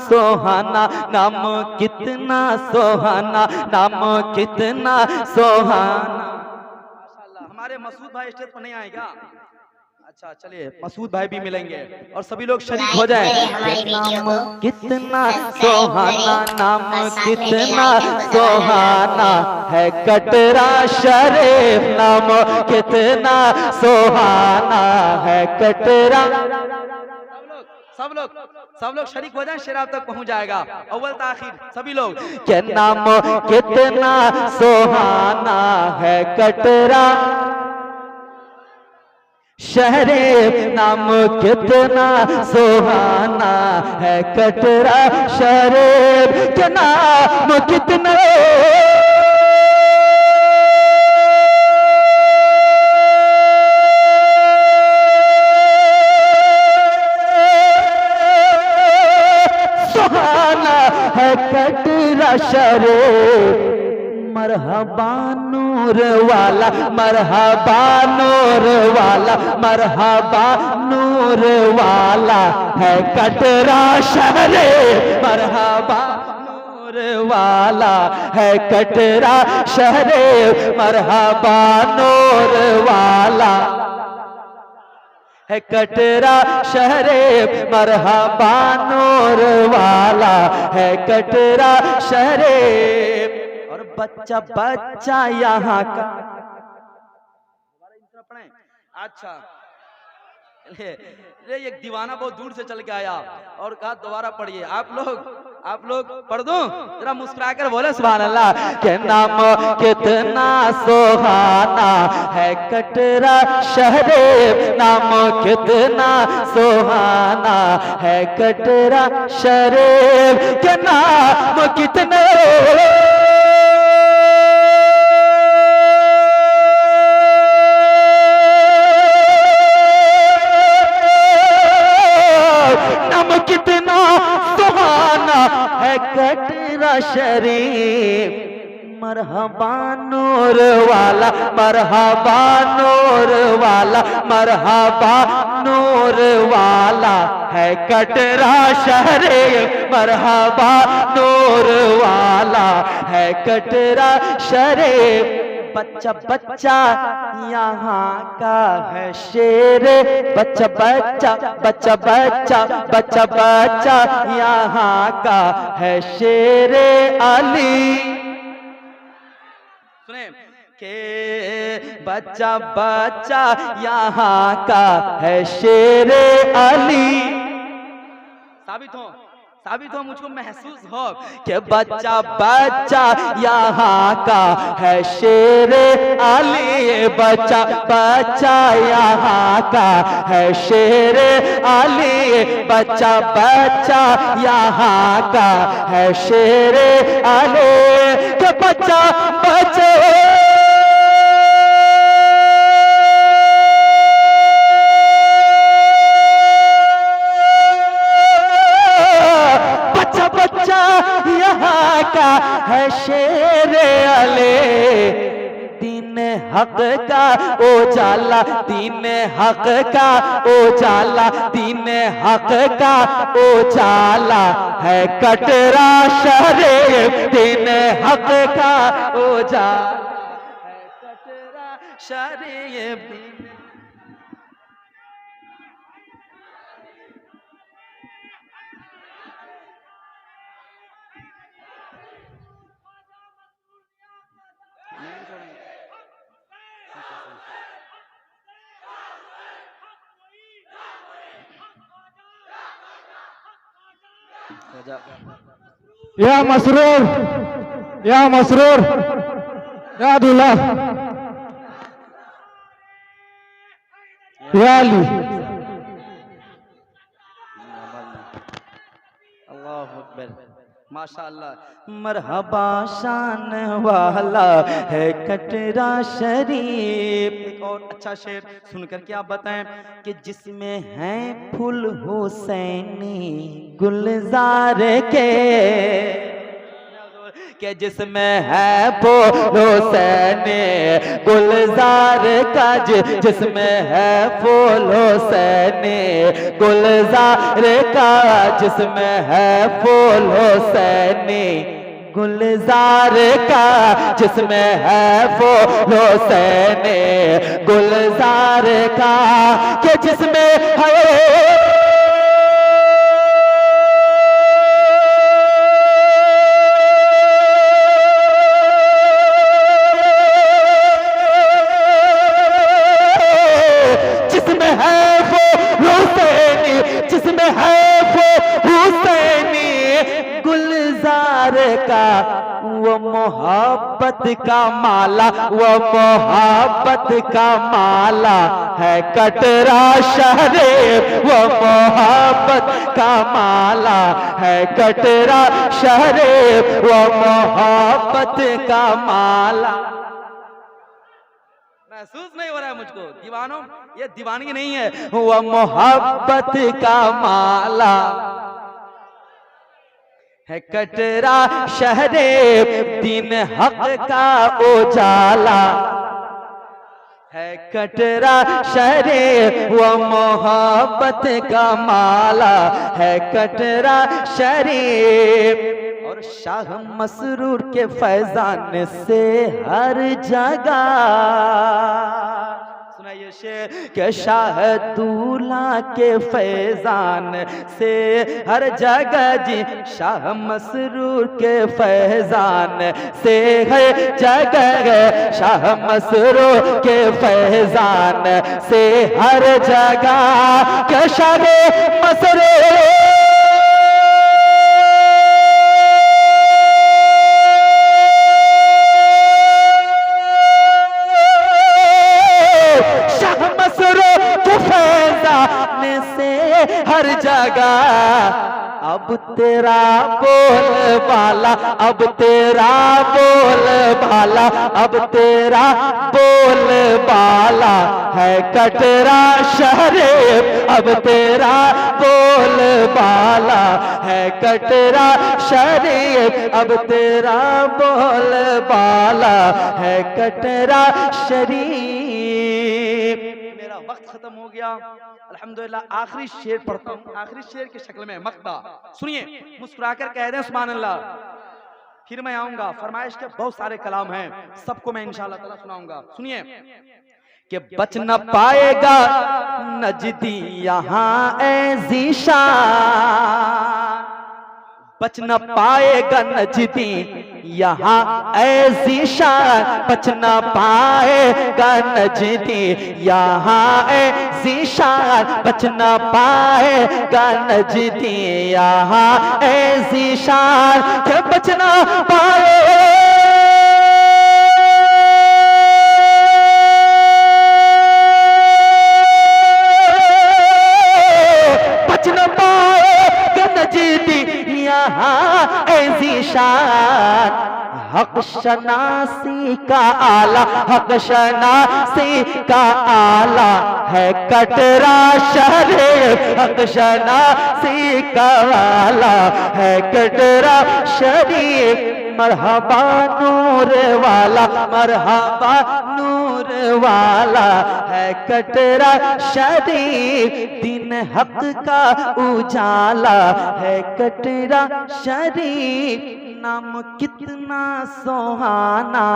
सुहाना, नाम कितना सुहाना, नाम कितना सुहाना। माशाल्लाह। हमारे मसूद भाई स्टेज पर नहीं आएगा? अच्छा चलिए, मसूद भाई भी मिलेंगे और सभी लोग शरीक हो जाएं। नाम कितना सुहाना, नाम कितना सुहाना है कटरा शरीफ, नाम कितना सुहाना है कटरा। सब लोग शरीक हो जाएं, शेर आप तक पहुंच जाएगा, अव्वल ताखिर सभी लोग। के नाम कितना सुहाना है कटरा शहरे, नाम कितना सुहाना है कटरा शहरे के नाम कितना सुहाना है कटरा शहरे। मरहबा नूर वाला, मरहबा नूर वाला, मरहबा नूर वाला है कटरा शहरे। मरहबा नूर वाला है कटरा शहरे, मरहबा नूर वाला है कटरा शहरे, मरहबा नूर वाला है कटरा शहरे। बच्चा बच्चा यहाँ का। अच्छा एक दीवाना बहुत दूर से चल के आया और कहा दोबारा पढ़िए। आप लोग पढ़ दो, जरा मुस्कुरा कर बोले सुभान अल्लाह। के नाम कितना सुहाना है कटरा शहरे, नाम कितना सुहाना है कटरा शहरे के नाम कितना कितना सुहाना है कटरा शरीफ। मरहबा नूर वाला, मरहबा नूर वाला, मरहबा नूर वाला है कटरा शहरे। मरहबा नूर वाला है कटरा शहरे। बच्चा बच्चा यहाँ का है शेर, बच्चा बच्चा बच्चा बच्चा बच्चा बच्चा यहाँ का है शेर अली। सुने के बच्चा बच्चा यहाँ का है शेर अली। साबित हो मुझको महसूस हो कि बच्चा बच्चा यहाँ का है शेर अली। बच्चा बच्चा यहाँ का है शेर अली। बच्चा बच्चा यहाँ का है शेर अली। कि बच्चा बच्चा यहाँ का है शेर अली। दीन हक का उजाला, दीन हक का उजाला, दीन हक का उजाला है कटरा शहरे। दीन हक का उजाला है कटरा शहरे। या मसरूर, या मसरूर, या दूल्हा, या अली। अल्लाहु अकबर, माशाअल्लाह। मरहबा शान वाला है कटरा शरीफ। एक और अच्छा शेर सुनकर क्या बताएं कि जिसमें है फूल हुसैनी गुलजार के, के जिसमें है फूल हुसैन गुलजार का, जिसमें है फूल हुसैन गुलजार का, जिसमें है फूल हुसैन गुलजार का, जिसमें है फूल हुसैन गुलजार का, के जिसमें है का वो मोहब्बत का माला, वो मोहब्बत का माला है कटरा शहरे, वो मोहब्बत का माला है कटरा शहरे, वो मोहब्बत का माला। महसूस नहीं हो रहा है मुझको दीवानों, ये दीवानगी नहीं है, वो मोहब्बत का माला है कटरा शहरे, दीन हक का उजाला है कटरा शहरे, वो मोहब्बत का माला है कटरा शहरे। और शाह मसरूर के फैजान से हर जगह, सुनाइए शेर के शाह दूल्हा के फैजान से हर जगह जी, शाह मसरूर के फैजान से हर जगह, शाह मसरूर के फैजान से हर जगह के शाह मसरूर हर जगह। अब तेरा बोल बाला, अब तेरा बोल बाला, अब तेरा बोल बाला है कटरा शहरे, अब तेरा बोल बाला है कटरा शहरे, अब तेरा बोल बाला है कटरा शरीफ। मेरा वक्त खत्म हो गया, अल्हम्दुलिल्लाह। आखिरी शेर पढ़ता हूँ, आखिरी शेर की शक्ल में मक्ता सुनिए, मुस्कुराकर कह दें सुभान अल्लाह। फिर मैं आऊंगा, फरमाइश के बहुत सारे कलाम हैं, सबको मैं इंशाअल्लाह ताला सुनाऊंगा। सुनिए कि बच न पाएगा नजदी यहाँ ए ज़ीशान, बच न पाएगा नजदी यहाँ ऐसी शान, बच न पाएगा नजदी यहाँ ऐसी शान, बच न पाएगा नजदी यहाँ ऐसी शान, के बच न पाए ऐसी शान। हक शनासी का आला, हक शनासी का आला है कटरा शहरे, हक शनासी का आला है कटरा शरीफ। मरहबा नूर वाला, मरहबा नूर वाला है कटरा शरीफ, दिन हक का उजाला है कटरा शरीफ। नाम कितना सुहाना